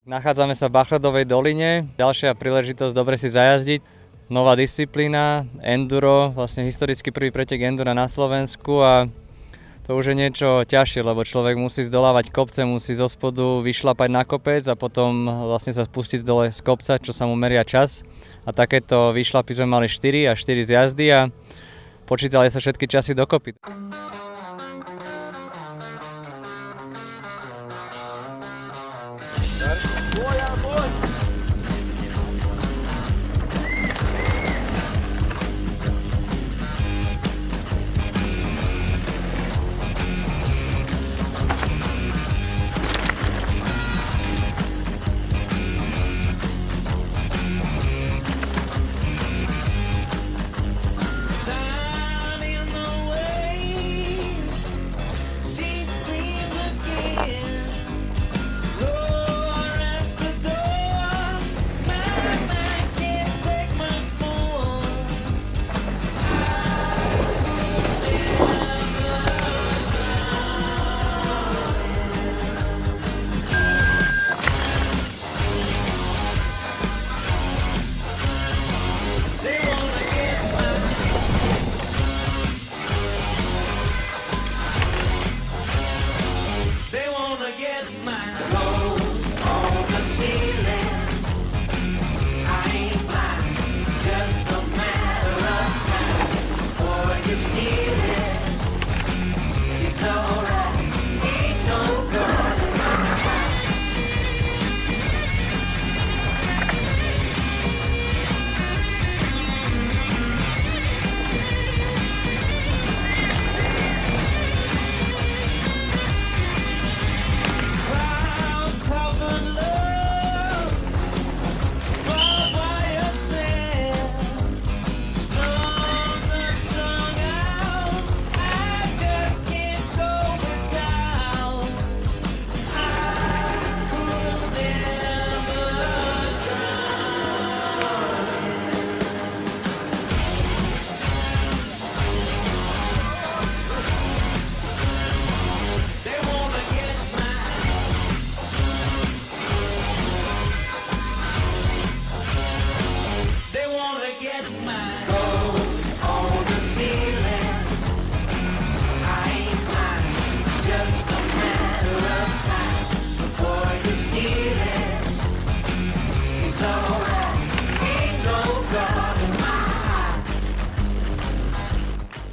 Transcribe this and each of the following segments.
Nachádzame sa v Bachledovej doline, ďalšia príležitosť dobre si zajazdiť. Nová disciplína, enduro, vlastne historicky prvý pretek endura na Slovensku a to už je niečo ťažšie, lebo človek musí zdolávať kopce, musí zo spodu vyšlapať na kopec a potom vlastne sa spustiť dole z kopca, čo sa mu meria čas. A takéto vyšlapy sme mali 4 z jazdy a počítali sa všetky časy dokopy.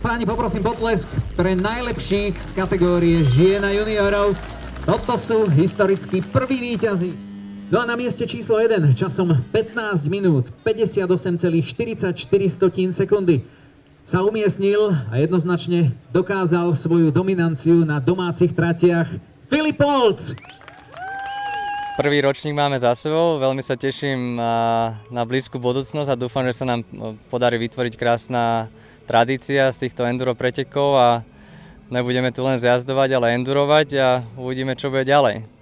Páni, poprosím potlesk pre najlepších z kategórie žien a juniorov. Toto sú historicky prví víťazi. No a na mieste číslo 1 časom 15 minút 58,44 sekundy sa umiestnil a jednoznačne dokázal svoju dominanciu na domácich tratiach Filip Polc. Prvý ročník máme za sebou, veľmi sa teším na blízku budúcnosť a dúfam, že sa nám podarí vytvoriť krásna tradícia z týchto enduro pretekov a nebudeme tu len zjazdovať, ale endurovať a uvidíme, čo bude ďalej.